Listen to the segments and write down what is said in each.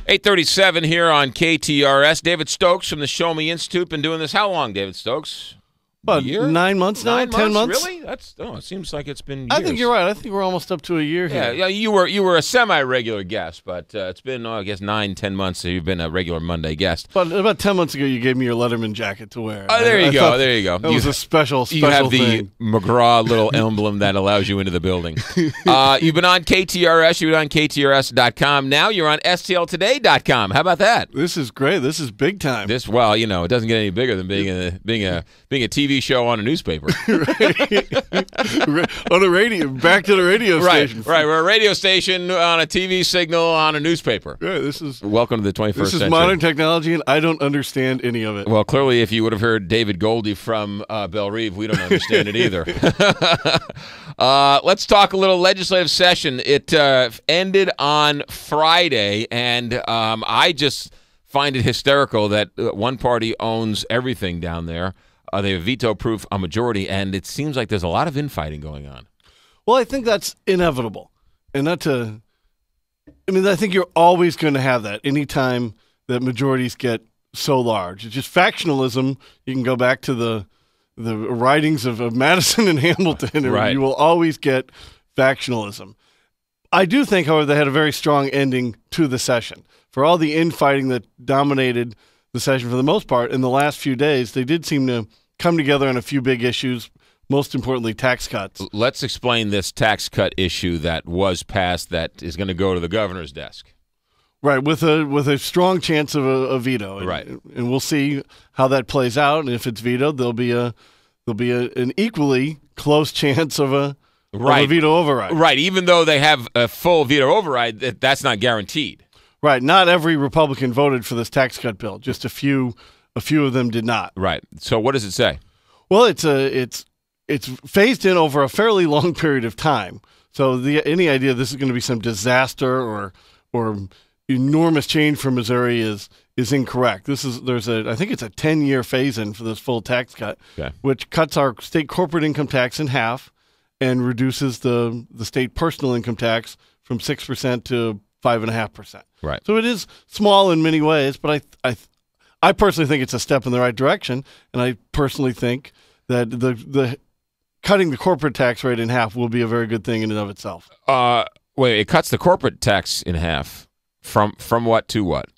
8:37 here on KTRS. David Stokes from the Show Me Institute. Been doing this how long, David Stokes? About 9 months now, 10 months. Really? It seems like it's been years. I think you're right. I think we're almost up to a year here. Yeah, you were a semi-regular guest, but it's been, I guess, 9-10 months that you've been a regular Monday guest. But about 10 months ago, you gave me your Letterman jacket to wear. Oh, there you go. There you go. That was a special thing. You have the McGraw little emblem that allows you into the building. You've been on KTRS. You've been on KTRS.com. Now you're on STLtoday.com. How about that? This is great. This is big time. It doesn't get any bigger than being a TV show on a newspaper. On a radio, back to the radio station. Right. We're a radio station on a TV signal on a newspaper. Yeah, welcome to the 21st century. This is modern technology, and I don't understand any of it. Well, clearly, if you would have heard David Goldie from Belle Reve, we don't understand it either. Let's talk a little legislative session. It ended on Friday, and I just find it hysterical that one party owns everything down there. They have veto-proof a majority, and it seems like there's a lot of infighting going on. Well, I think that's inevitable. And I think you're always going to have that anytime that majorities get so large. It's just factionalism. You can go back to the writings of Madison and Hamilton, and right. You will always get factionalism. I do think, however, they had a very strong ending to the session. For all the infighting that dominated the session for the most part, in the last few days, they did seem to come together on a few big issues, most importantly, tax cuts. Let's explain this tax cut issue that was passed that is going to go to the governor's desk. Right, with a strong chance of a veto. Right. And we'll see how that plays out, and if it's vetoed, there'll be an equally close chance of a veto override. Right, even though they have a full veto override, that's not guaranteed. Right, not every Republican voted for this tax cut bill. Just a few of them did not. Right. So what does it say? Well, it's phased in over a fairly long period of time. So any idea this is going to be some disaster or enormous change for Missouri is incorrect. I think it's a 10-year phase-in for this full tax cut, okay, which cuts our state corporate income tax in half and reduces the state personal income tax from 6% to 5.5%. Right. So it is small in many ways, but I personally think it's a step in the right direction, and I personally think that the cutting the corporate tax rate in half will be a very good thing in and of itself. Wait, it cuts the corporate tax in half from what to what?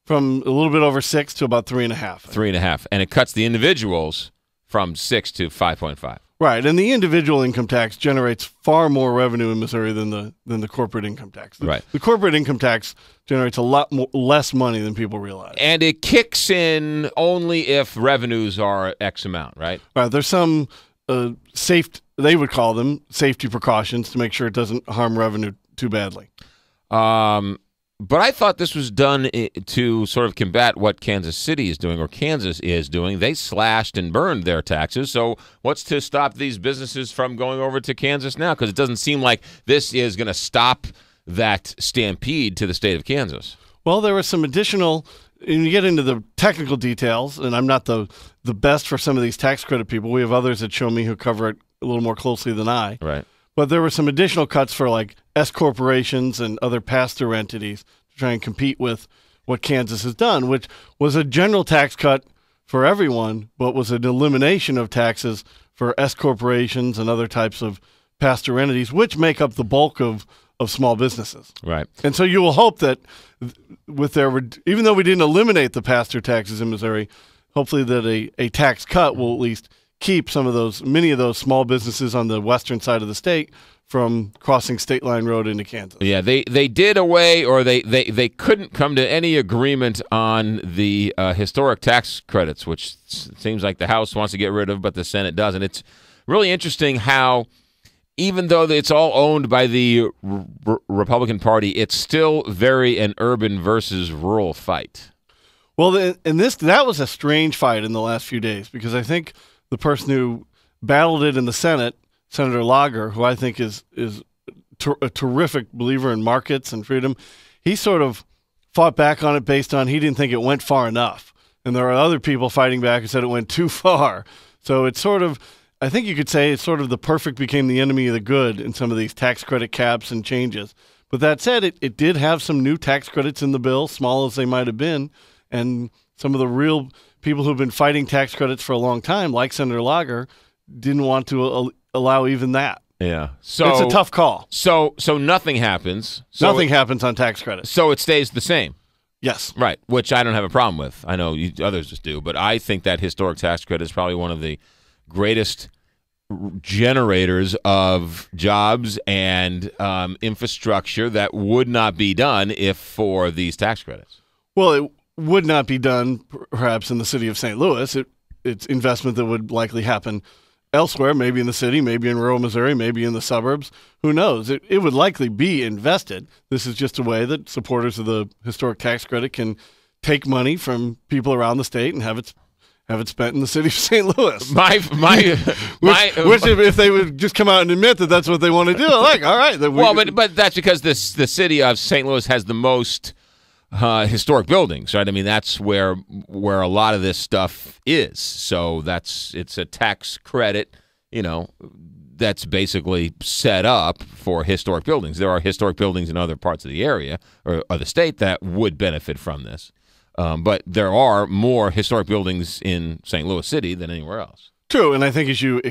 From a little bit over 6 to about 3.5. 3.5, and it cuts the individuals from 6 to 5.5. Right, and the individual income tax generates far more revenue in Missouri than the corporate income tax. Right. The corporate income tax generates a lot less money than people realize. And it kicks in only if revenues are X amount, right? Right. There's some they would call them safety precautions to make sure it doesn't harm revenue too badly. But I thought this was done to sort of combat what Kansas City is doing, or Kansas is doing. They slashed and burned their taxes. So what's to stop these businesses from going over to Kansas now? Because it doesn't seem like this is going to stop that stampede to the state of Kansas. Well, there was some additional, and you get into the technical details, and I'm not the best for some of these tax credit people. We have others that show me who cover it a little more closely than I. Right. But there were some additional cuts for like S corporations and other pass-through entities to try and compete with what Kansas has done, which was a general tax cut for everyone, but was an elimination of taxes for S corporations and other types of pass-through entities, which make up the bulk of small businesses. Right. And so you will hope that with even though we didn't eliminate the pass-through taxes in Missouri, hopefully that a tax cut will at least keep many of those small businesses on the western side of the state from crossing State Line Road into Kansas. Yeah, they did away, or they couldn't come to any agreement on the historic tax credits, which seems like the House wants to get rid of, but the Senate doesn't. It's really interesting how, even though it's all owned by the Republican Party, it's still very an urban versus rural fight. Well, and that was a strange fight in the last few days, because I think the person who battled it in the Senate, Senator Lager, who I think is a terrific believer in markets and freedom, he sort of fought back on it based on he didn't think it went far enough. And there are other people fighting back who said it went too far. So it's sort of, I think you could say it's sort of the perfect became the enemy of the good in some of these tax credit caps and changes. But that said, it did have some new tax credits in the bill, small as they might have been, and some of the real people who've been fighting tax credits for a long time, like Senator Lager, didn't want to allow even that. Yeah. So it's a tough call. So nothing happens. Nothing happens on tax credits. So it stays the same. Yes. Right, which I don't have a problem with. I know others just do, but I think that historic tax credit is probably one of the greatest generators of jobs and infrastructure that would not be done if for these tax credits. Well, it would not be done perhaps in the city of St. Louis. It's investment that would likely happen elsewhere, maybe in the city, maybe in rural Missouri, maybe in the suburbs. Who knows? It would likely be invested. This is just a way that supporters of the historic tax credit can take money from people around the state and have it spent in the city of St. Louis. Which if they would just come out and admit that that's what they want to do, like, all right. But that's because the city of St. Louis has the most historic buildings, right? I mean, that's where a lot of this stuff is. So it's a tax credit, that's basically set up for historic buildings. There are historic buildings in other parts of the area or the state that would benefit from this. But there are more historic buildings in St. Louis City than anywhere else. True, and I think as you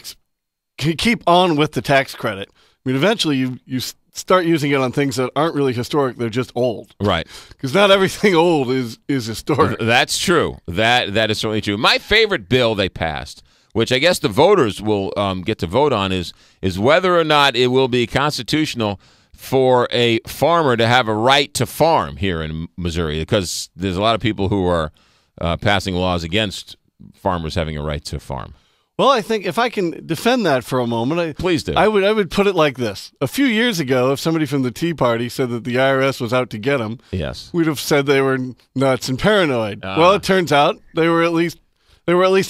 keep on with the tax credit, I mean, eventually you start using it on things that aren't really historic; they're just old. Right. Because not everything old is historic. That's true. That is certainly true. My favorite bill they passed, which I guess the voters will get to vote on, is whether or not it will be constitutional for a farmer to have a right to farm here in Missouri, because there's a lot of people who are passing laws against farmers having a right to farm. Well, I think if I can defend that for a moment, please do. I would put it like this: a few years ago, if somebody from the Tea Party said that the IRS was out to get them, yes, we'd have said they were nuts and paranoid. Well, it turns out they were at least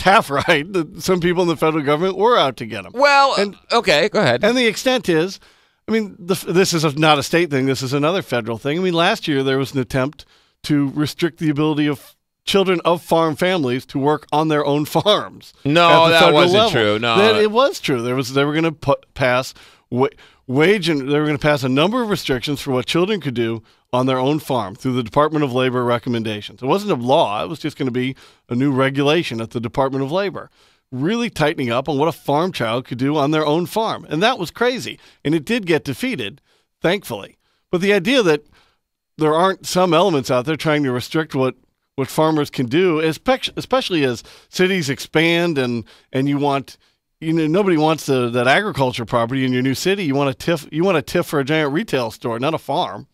half right. That some people in the federal government were out to get them. Well, okay, go ahead. And the extent is, I mean, this is not a state thing. This is another federal thing. I mean, last year there was an attempt to restrict the ability of children of farm families to work on their own farms. No, that wasn't true. No, it was true. They were going to pass wage, and they were going to pass a number of restrictions for what children could do on their own farm through the Department of Labor recommendations. It wasn't a law. It was just going to be a new regulation at the Department of Labor, really tightening up on what a farm child could do on their own farm. And that was crazy. And it did get defeated, thankfully. But the idea that there aren't some elements out there trying to restrict what farmers can do, especially as cities expand and you want, nobody wants that agriculture property in your new city. You want a TIF for a giant retail store, not a farm.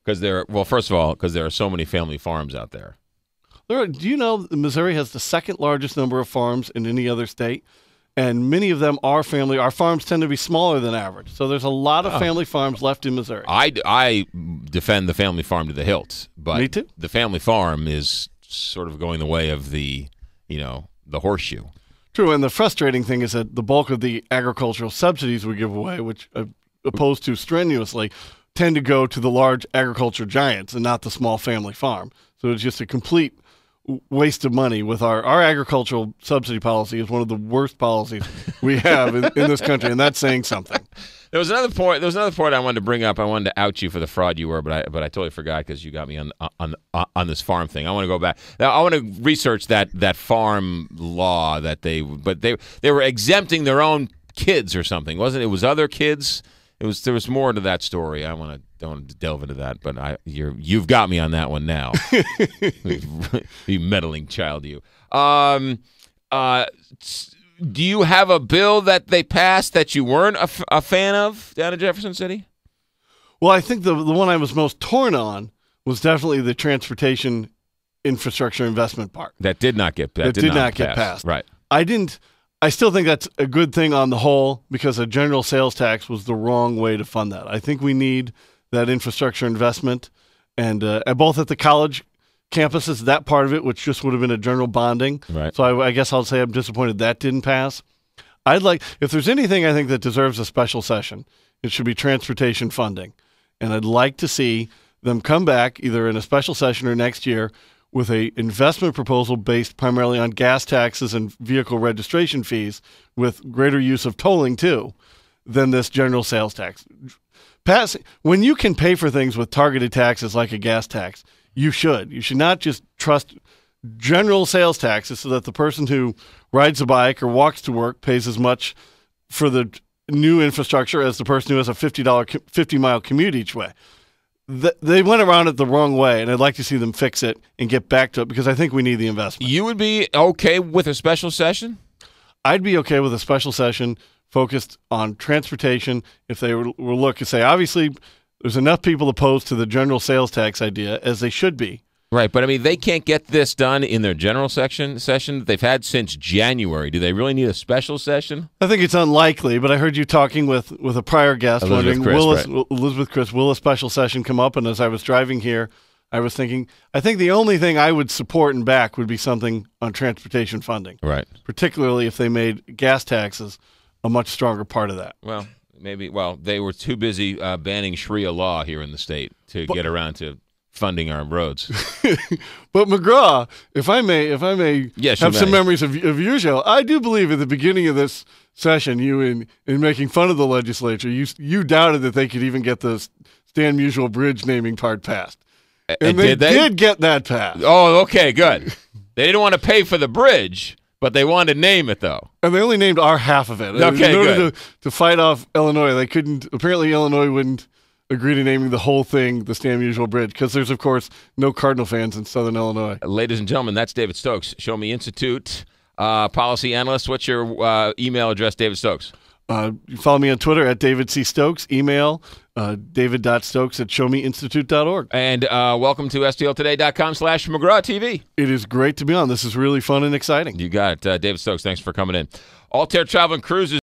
First of all, because there are so many family farms out there. Do you know Missouri has the second largest number of farms in any other state? And many of them are family. Our farms tend to be smaller than average. So there's a lot of family farms left in Missouri. I defend the family farm to the hilt. But me too. The family farm is sort of going the way of the horseshoe. True, and the frustrating thing is that the bulk of the agricultural subsidies we give away, which I'm opposed to strenuously, tend to go to the large agriculture giants and not the small family farm. So it's just a complete waste of money. With our agricultural subsidy policy is one of the worst policies we have in this country, and that's saying something. There was another point I wanted to bring up. I wanted to out you for the fraud you were, but I totally forgot because you got me on this farm thing. I want to go back. Now, I want to research that farm law that they were exempting their own kids or something, wasn't it? It was other kids. There was more to that story. Don't want to delve into that, but you've got me on that one now. You meddling child, you. Do you have a bill that they passed that you weren't a fan of down in Jefferson City? Well, I think the one I was most torn on was definitely the transportation infrastructure investment part. That did not get passed. Right. I still think that's a good thing on the whole, because a general sales tax was the wrong way to fund that. I think we need that infrastructure investment, and both at the college campuses, that part of it, which just would have been a general bonding. Right. So I guess I'll say I'm disappointed that didn't pass. If there's anything I think that deserves a special session, it should be transportation funding. And I'd like to see them come back either in a special session or next year with a investment proposal based primarily on gas taxes and vehicle registration fees, with greater use of tolling too, than this general sales tax. When you can pay for things with targeted taxes like a gas tax, you should. You should not just trust general sales taxes so that the person who rides a bike or walks to work pays as much for the new infrastructure as the person who has a $50-mile commute each way. They went around it the wrong way, and I'd like to see them fix it and get back to it because I think we need the investment. You would be okay with a special session? I'd be okay with a special session focused on transportation if they will look and say, obviously, there's enough people opposed to the general sales tax idea, as they should be. Right, but I mean, they can't get this done in their general session that they've had since January. Do they really need a special session? I think it's unlikely, but I heard you talking with a prior guest, wondering, Elizabeth Chris, will a special session come up? And as I was driving here, I was thinking, I think the only thing I would support and back would be something on transportation funding. Right. Particularly if they made gas taxes a much stronger part of that. Well, maybe. Well, they were too busy banning Sharia law here in the state to get around to funding our roads. But McGraw, if I may have some memories of your show, I do believe at the beginning of this session, you in making fun of the legislature, you doubted that they could even get the Stan Musial Bridge naming part passed. And they did get that passed. Oh, okay, good. They didn't want to pay for the bridge, but they wanted to name it, though. And they only named our half of it. Okay, in order good. To fight off Illinois, they couldn't. Apparently, Illinois wouldn't agree to naming the whole thing the Stan Musial Bridge because there's, of course, no Cardinal fans in Southern Illinois. Ladies and gentlemen, that's David Stokes, Show Me Institute policy analyst. What's your email address, David Stokes? You follow me on Twitter at David C. Stokes. Email david.stokes@showmeinstitute.org. And welcome to stltoday.com/McGraw TV. It is great to be on. This is really fun and exciting. You got it. David Stokes, thanks for coming in. Altair Travel and Cruises.